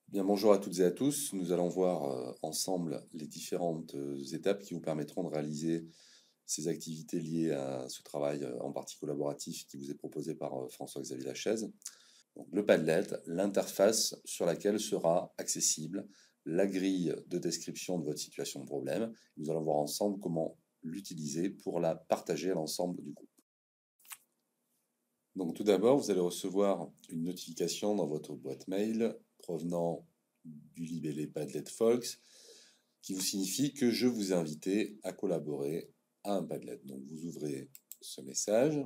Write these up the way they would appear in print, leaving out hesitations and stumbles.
Bien, bonjour à toutes et à tous. Nous allons voir ensemble les différentes étapes qui vous permettront de réaliser ces activités liées à ce travail en partie collaboratif qui vous est proposé par François-Xavier Lachaise. Donc, le Padlet, l'interface sur laquelle sera accessible la grille de description de votre situation de problème. Nous allons voir ensemble comment l'utiliser pour la partager à l'ensemble du groupe. Donc tout d'abord, vous allez recevoir une notification dans votre boîte mail provenant du libellé Padlet Folks qui vous signifie que je vous ai invité à collaborer à un Padlet. Donc vous ouvrez ce message.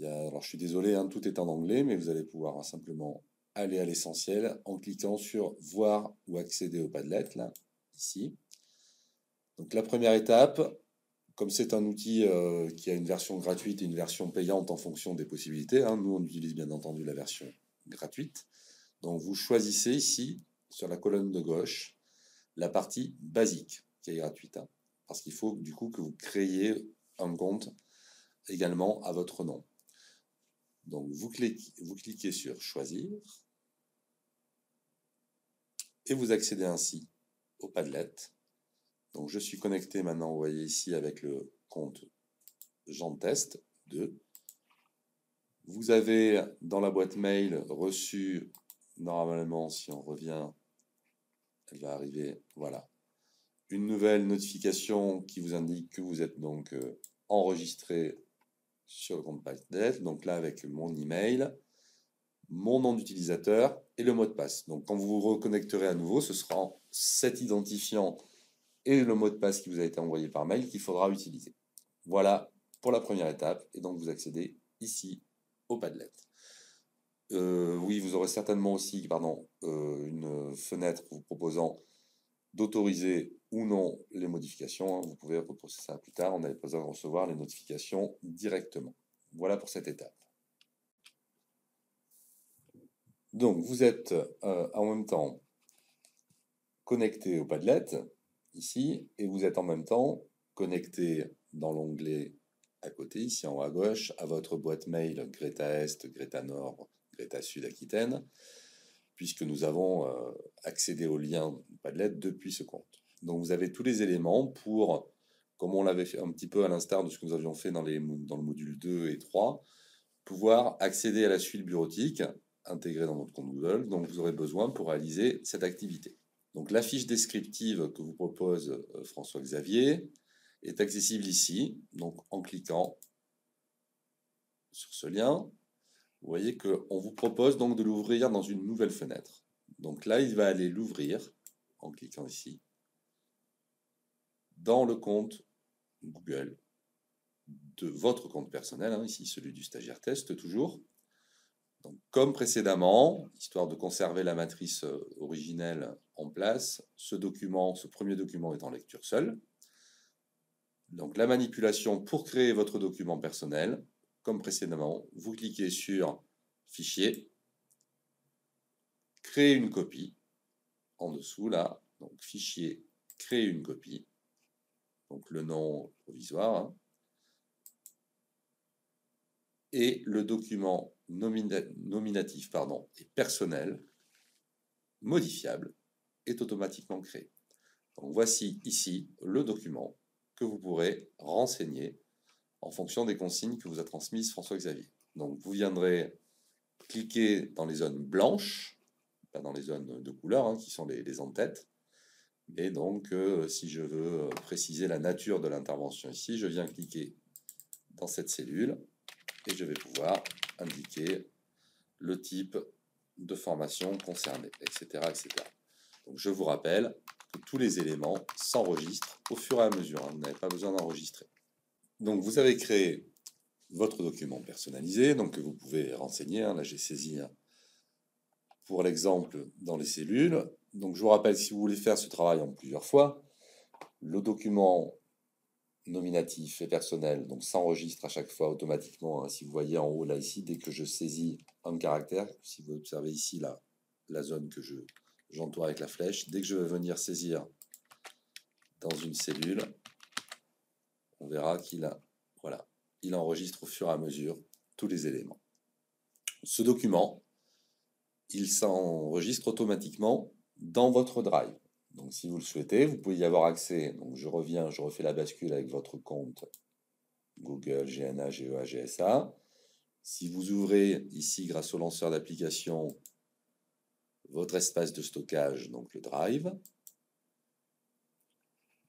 Alors je suis désolé, hein, tout est en anglais, mais vous allez pouvoir simplement aller à l'essentiel en cliquant sur voir ou accéder au Padlet, là, ici. Donc la première étape, comme c'est un outil qui a une version gratuite et une version payante en fonction des possibilités, hein, nous on utilise bien entendu la version gratuite. Donc vous choisissez ici, sur la colonne de gauche, la partie basique, qui est gratuite. Hein, parce qu'il faut du coup que vous créiez un compte également à votre nom. Donc vous cliquez sur choisir et vous accédez ainsi au Padlet. Donc je suis connecté maintenant, vous voyez ici, avec le compte Jean Test 2. Vous avez dans la boîte mail reçu, normalement, si on revient, elle va arriver, voilà, une nouvelle notification qui vous indique que vous êtes donc enregistré sur le compte Padlet. Donc là, avec mon email, mon nom d'utilisateur et le mot de passe. Donc quand vous vous reconnecterez à nouveau, ce sera cet identifiant et le mot de passe qui vous a été envoyé par mail qu'il faudra utiliser. Voilà pour la première étape. Et donc vous accédez ici au Padlet. Oui, vous aurez certainement aussi une fenêtre vous proposant d'autoriser ou non les modifications. Hein. Vous pouvez reposer ça plus tard. On n'avait pas besoin de recevoir les notifications directement. Voilà pour cette étape. Donc, vous êtes en même temps connecté au Padlet, ici, et vous êtes en même temps connecté dans l'onglet à côté, ici en haut à gauche, à votre boîte mail Greta Est, Greta Nord, Greta Sud Aquitaine, puisque nous avons accédé au lien Padlet depuis ce compte. Donc vous avez tous les éléments pour, comme on l'avait fait un petit peu à l'instar de ce que nous avions fait dans le module 2 et 3, pouvoir accéder à la suite bureautique intégrée dans votre compte Google, dont vous aurez besoin pour réaliser cette activité. Donc la fiche descriptive que vous propose François-Xavier est accessible ici, donc en cliquant sur ce lien, vous voyez qu'on vous propose donc de l'ouvrir dans une nouvelle fenêtre. Donc là, il va aller l'ouvrir en cliquant ici dans le compte Google de votre compte personnel, hein, ici celui du stagiaire test toujours. Donc, comme précédemment, histoire de conserver la matrice originelle en place, ce premier document est en lecture seule. Donc la manipulation pour créer votre document personnel, comme précédemment, vous cliquez sur Fichier, Créer une copie, en dessous là, donc Fichier, Créer une copie, donc le nom provisoire, hein, et le document nominatif et personnel, modifiable, est automatiquement créé. Donc voici ici le document que vous pourrez renseigner en fonction des consignes que vous a transmises François-Xavier. Donc vous viendrez cliquer dans les zones blanches, pas dans les zones de couleur, hein, qui sont les en-têtes. Et donc, si je veux préciser la nature de l'intervention ici, je viens cliquer dans cette cellule et je vais pouvoir indiquer le type de formation concernée, etc., etc. Donc je vous rappelle que tous les éléments s'enregistrent au fur et à mesure, hein, vous n'avez pas besoin d'enregistrer. Donc vous avez créé votre document personnalisé, donc que vous pouvez renseigner, hein, là j'ai saisi pour l'exemple dans les cellules. Donc je vous rappelle, si vous voulez faire ce travail en plusieurs fois, le document nominatif et personnel donc s'enregistre à chaque fois automatiquement, hein. Si vous voyez en haut là ici, dès que je saisis un caractère, si vous observez ici la zone que j'entoure avec la flèche, dès que je vais venir saisir dans une cellule, on verra voilà, il enregistre au fur et à mesure tous les éléments. Ce document il s'enregistre automatiquement dans votre Drive. Donc si vous le souhaitez, vous pouvez y avoir accès. Donc je reviens, je refais la bascule avec votre compte Google, GNA, GEA, GSA. Si vous ouvrez ici, grâce au lanceur d'application, votre espace de stockage, donc le Drive,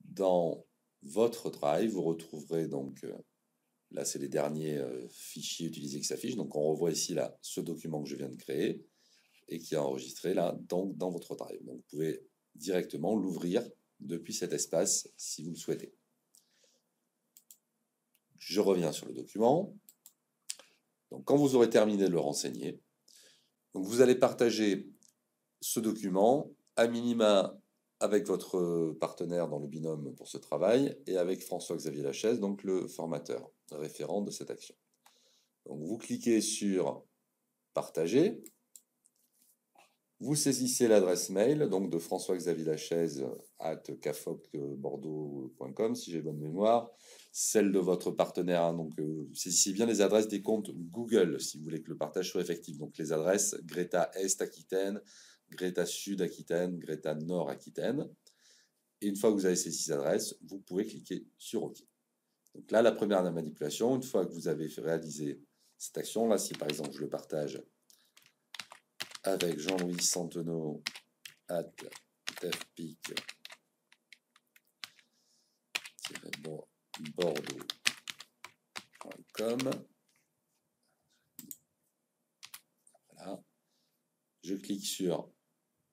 dans votre Drive, vous retrouverez donc, là c'est les derniers fichiers utilisés qui s'affichent, donc on revoit ici là ce document que je viens de créer et qui est enregistré là donc, dans votre Drive. Donc vous pouvez directement l'ouvrir depuis cet espace si vous le souhaitez. Je reviens sur le document. Donc quand vous aurez terminé de le renseigner, donc vous allez partager ce document à minima avec votre partenaire dans le binôme pour ce travail et avec François-Xavier Lachaise, donc le formateur référent de cette action. Donc vous cliquez sur partager, vous saisissez l'adresse mail donc de François-Xavier Lachaise @cafocbordeaux.com si j'ai bonne mémoire, celle de votre partenaire, hein, donc saisissez bien les adresses des comptes Google si vous voulez que le partage soit effectif, donc les adresses Greta Est Aquitaine, Greta Sud Aquitaine, Greta Nord Aquitaine. Et une fois que vous avez ces 6 adresses, vous pouvez cliquer sur OK. Donc là, la première manipulation, une fois que vous avez réalisé cette action, là, si par exemple je le partage avec Jean-Louis Santenot @tefpic-bordeaux.com, voilà, je clique sur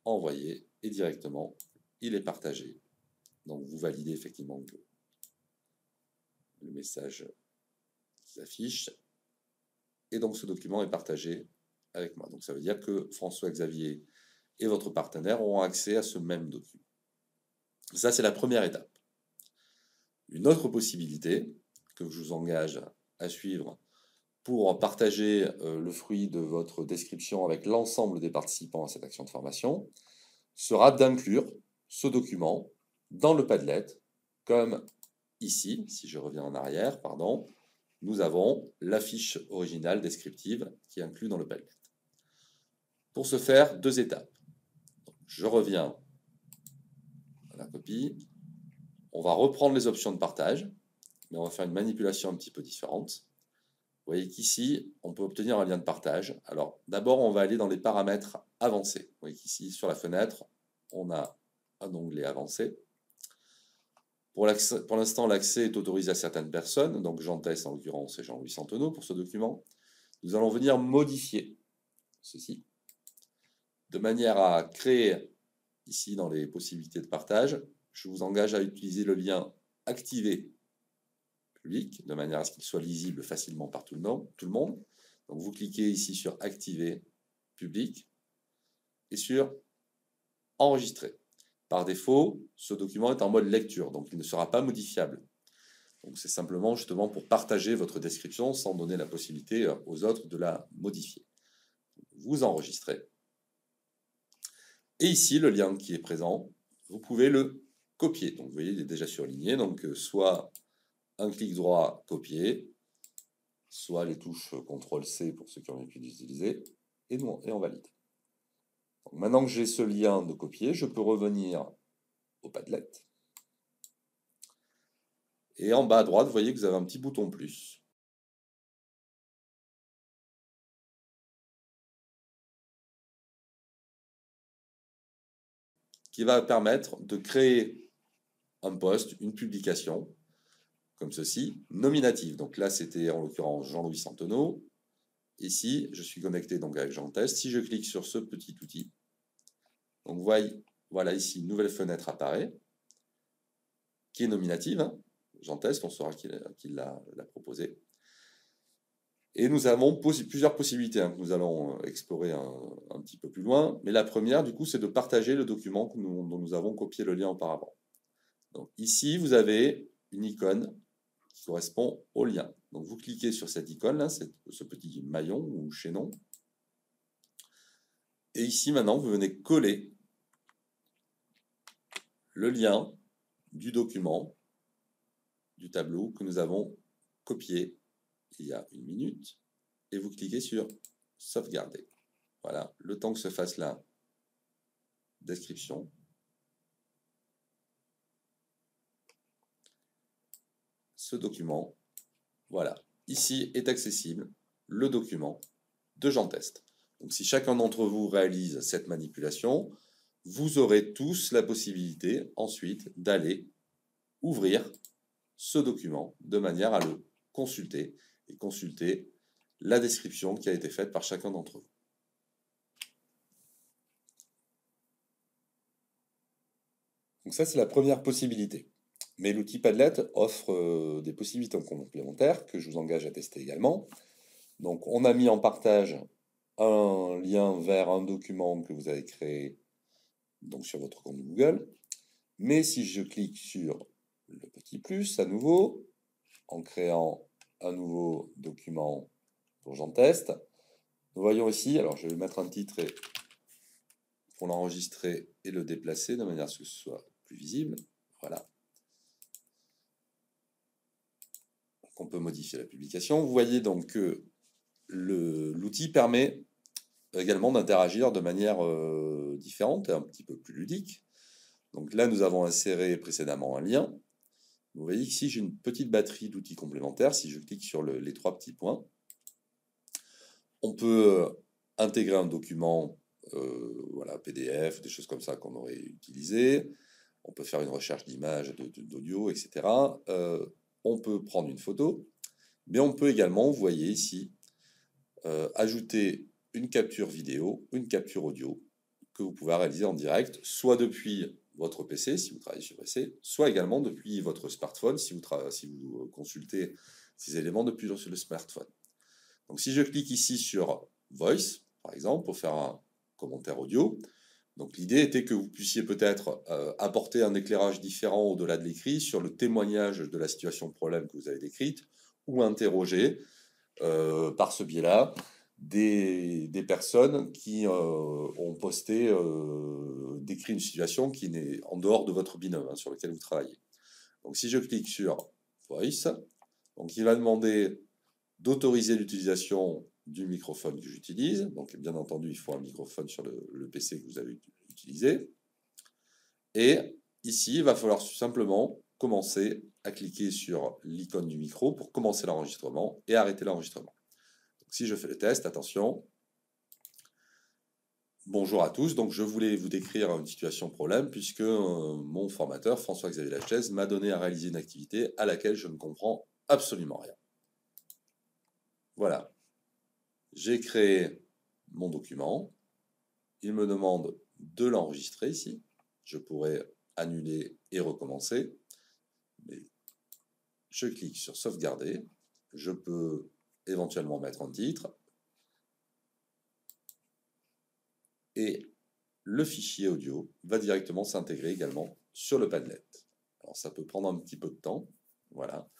envoyer et directement il est partagé. Donc vous validez effectivement que le message s'affiche et donc ce document est partagé avec moi. Donc ça veut dire que François-Xavier et votre partenaire auront accès à ce même document. Ça, c'est la première étape. Une autre possibilité que je vous engage à suivre pour partager le fruit de votre description avec l'ensemble des participants à cette action de formation sera d'inclure ce document dans le Padlet, comme ici, si je reviens en arrière, pardon, nous avons la fiche originale descriptive qui est inclue dans le Padlet. Pour ce faire, 2 étapes. Je reviens à la copie. On va reprendre les options de partage, mais on va faire une manipulation un petit peu différente. Vous voyez qu'ici, on peut obtenir un lien de partage. Alors, d'abord, on va aller dans les paramètres avancés. Vous voyez qu'ici, sur la fenêtre, on a un onglet avancé. Pour l'instant, l'accès est autorisé à certaines personnes, donc Jean Test, en l'occurrence, et Jean-Louis Santenot pour ce document. Nous allons venir modifier ceci, de manière à créer, ici, dans les possibilités de partage, je vous engage à utiliser le lien « Activer » public, de manière à ce qu'il soit lisible facilement par tout le monde. Donc vous cliquez ici sur Activer public et sur Enregistrer. Par défaut, ce document est en mode lecture, donc il ne sera pas modifiable. Donc c'est simplement justement pour partager votre description sans donner la possibilité aux autres de la modifier. Vous enregistrez. Et ici, le lien qui est présent, vous pouvez le copier. Donc vous voyez, il est déjà surligné, donc soit un clic droit, copier, soit les touches CTRL-C pour ceux qui ont l'habitude d'utiliser, et on valide. Donc maintenant que j'ai ce lien de copier, je peux revenir au Padlet. Et en bas à droite, vous voyez que vous avez un petit bouton plus. Qui va permettre de créer un post, une publication, comme ceci, nominative. Donc là, c'était en l'occurrence Jean-Louis Santenot. Ici, je suis connecté donc avec Jean Test. Si je clique sur ce petit outil, donc vous voyez, voilà ici, une nouvelle fenêtre apparaît, qui est nominative. Hein. Jean Test, on saura qui l'a proposé. Et nous avons plusieurs possibilités que nous allons explorer un petit peu plus loin. Mais la première, du coup, c'est de partager le document dont nous avons copié le lien auparavant. Donc ici, vous avez une icône qui correspond au lien. Donc vous cliquez sur cette icône-là, ce petit maillon ou chaînon. Et ici, maintenant, vous venez coller le lien du document, du tableau que nous avons copié il y a 1 minute. Et vous cliquez sur sauvegarder. Voilà, le temps que se fasse la description. Ce document, voilà, ici est accessible le document de Jean Test. Donc si chacun d'entre vous réalise cette manipulation, vous aurez tous la possibilité ensuite d'aller ouvrir ce document de manière à le consulter et consulter la description qui a été faite par chacun d'entre vous. Donc ça, c'est la première possibilité. Mais l'outil Padlet offre des possibilités complémentaires que je vous engage à tester également. Donc on a mis en partage un lien vers un document que vous avez créé donc sur votre compte Google. Mais si je clique sur le petit plus à nouveau, en créant un nouveau document pour Jean Test, nous voyons ici, alors je vais mettre un titre pour l'enregistrer et le déplacer de manière à ce que ce soit plus visible. Voilà. Donc on peut modifier la publication. Vous voyez donc que l'outil permet également d'interagir de manière différente et un petit peu plus ludique. Donc là, nous avons inséré précédemment un lien. Vous voyez ici, j'ai une petite batterie d'outils complémentaires. Si je clique sur les trois petits points, on peut intégrer un document, voilà, PDF, des choses comme ça qu'on aurait utilisé. On peut faire une recherche d'images, d'audio, etc. On peut prendre une photo, mais on peut également, vous voyez ici, ajouter une capture vidéo, une capture audio que vous pouvez réaliser en direct, soit depuis votre PC, si vous travaillez sur PC, soit également depuis votre smartphone, si vous consultez ces éléments depuis le smartphone. Donc si je clique ici sur Voice, par exemple, pour faire un commentaire audio, donc l'idée était que vous puissiez peut-être apporter un éclairage différent au-delà de l'écrit sur le témoignage de la situation de problème que vous avez décrite, ou interroger par ce biais-là des personnes qui ont posté, décrit une situation qui n'est en dehors de votre binôme sur lequel vous travaillez. Donc si je clique sur Voice, donc il va demander d'autoriser l'utilisation du microphone que j'utilise. Donc bien entendu, il faut un microphone sur le PC que vous avez utilisé. Et ici, il va falloir simplement commencer à cliquer sur l'icône du micro pour commencer l'enregistrement et arrêter l'enregistrement. Si je fais le test, attention. Bonjour à tous, donc je voulais vous décrire une situation problème puisque mon formateur, François-Xavier Lachaise, m'a donné à réaliser une activité à laquelle je ne comprends absolument rien. Voilà. J'ai créé mon document. Il me demande de l'enregistrer ici. Je pourrais annuler et recommencer. Mais je clique sur sauvegarder. Je peux éventuellement mettre un titre. Et le fichier audio va directement s'intégrer également sur le Padlet. Alors ça peut prendre un petit peu de temps, voilà.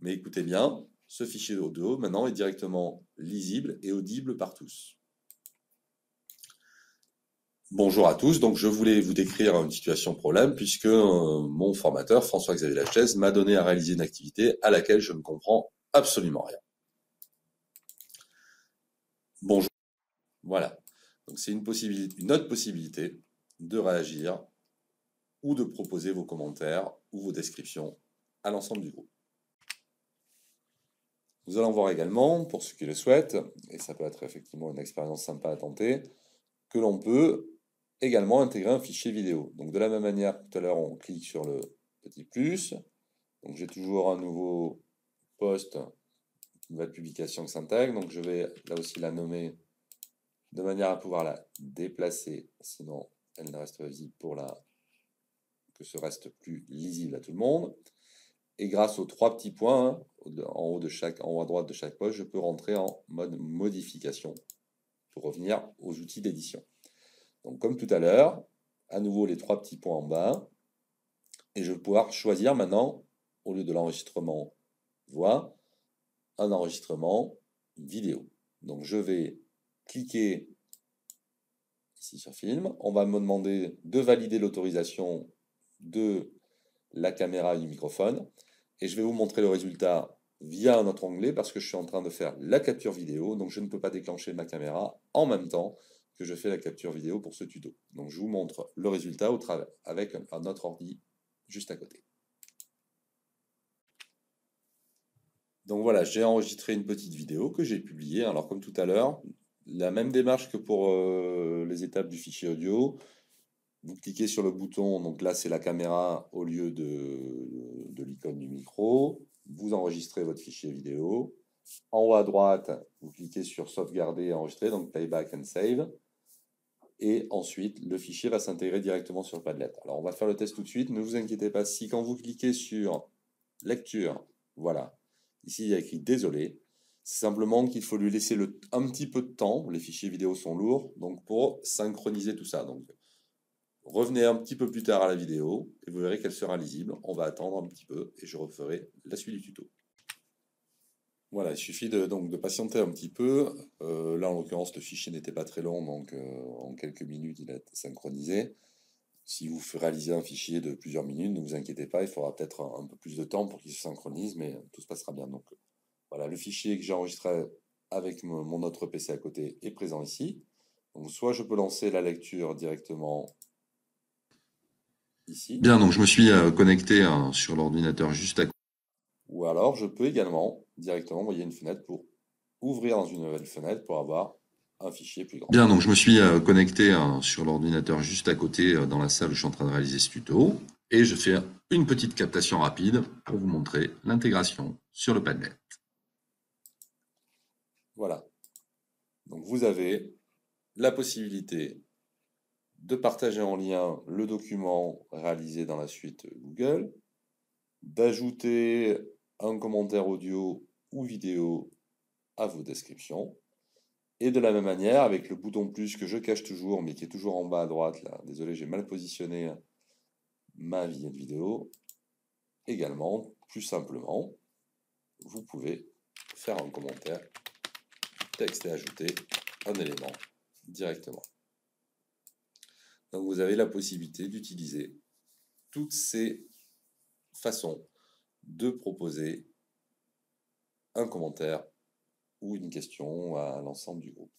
Mais écoutez bien, ce fichier audio maintenant est directement lisible et audible par tous. Bonjour à tous, donc je voulais vous décrire une situation problème puisque mon formateur, François-Xavier Lachaise, m'a donné à réaliser une activité à laquelle je ne comprends absolument rien. Bonjour, voilà. Donc c'est une autre possibilité de réagir ou de proposer vos commentaires ou vos descriptions à l'ensemble du groupe. Nous allons voir également, pour ceux qui le souhaitent, et ça peut être effectivement une expérience sympa à tenter, que l'on peut également intégrer un fichier vidéo. Donc de la même manière que tout à l'heure, on clique sur le petit plus. Donc j'ai toujours un nouveau post, une nouvelle publication qui s'intègre. Donc je vais là aussi la nommer de manière à pouvoir la déplacer, sinon elle ne reste pas visible pour que ce reste plus lisible à tout le monde. Et grâce aux trois petits points en haut à droite de chaque poste, je peux rentrer en mode modification pour revenir aux outils d'édition. Donc comme tout à l'heure, à nouveau les trois petits points en bas, et je vais pouvoir choisir maintenant, au lieu de l'enregistrement voix, un enregistrement vidéo. Donc je vais cliquer ici sur film, on va me demander de valider l'autorisation de la caméra et du microphone, et je vais vous montrer le résultat via un autre onglet parce que je suis en train de faire la capture vidéo, donc je ne peux pas déclencher ma caméra en même temps que je fais la capture vidéo pour ce tuto. Donc je vous montre le résultat au travers avec un autre ordi juste à côté. Donc voilà, j'ai enregistré une petite vidéo que j'ai publiée. Alors comme tout à l'heure, la même démarche que pour les étapes du fichier audio. Vous cliquez sur le bouton, donc là c'est la caméra au lieu de l'icône du micro. Vous enregistrez votre fichier vidéo. En haut à droite, vous cliquez sur sauvegarder et enregistrer, donc playback and save. Et ensuite, le fichier va s'intégrer directement sur le Padlet. Alors on va faire le test tout de suite. Ne vous inquiétez pas, si quand vous cliquez sur lecture, voilà, ici il y a écrit désolé, c'est simplement qu'il faut lui laisser un petit peu de temps. Les fichiers vidéo sont lourds, donc pour synchroniser tout ça. Donc revenez un petit peu plus tard à la vidéo et vous verrez qu'elle sera lisible. On va attendre un petit peu et je referai la suite du tuto. Voilà, il suffit donc de patienter un petit peu. Là, en l'occurrence, le fichier n'était pas très long, donc en quelques minutes, il a été synchronisé. Si vous réalisez un fichier de plusieurs minutes, ne vous inquiétez pas, il faudra peut-être un peu plus de temps pour qu'il se synchronise, mais tout se passera bien. Donc voilà, le fichier que j'ai enregistré avec mon autre PC à côté est présent ici. Donc soit je peux lancer la lecture directement ici. Bien, donc je me suis connecté sur l'ordinateur juste à côté. Ou alors, je peux également directement envoyer une fenêtre pour ouvrir dans une nouvelle fenêtre pour avoir un fichier plus grand. Bien, donc je me suis connecté sur l'ordinateur juste à côté dans la salle où je suis en train de réaliser ce tuto. Et je fais une petite captation rapide pour vous montrer l'intégration sur le Padlet. Voilà. Donc vous avez la possibilité de partager en lien le document réalisé dans la suite Google, d'ajouter un commentaire audio ou vidéo à vos descriptions, et de la même manière, avec le bouton plus que je cache toujours, mais qui est toujours en bas à droite, là, désolé, j'ai mal positionné ma vignette vidéo, également, plus simplement, vous pouvez faire un commentaire, texte et ajouter un élément directement. Donc vous avez la possibilité d'utiliser toutes ces façons de proposer un commentaire ou une question à l'ensemble du groupe.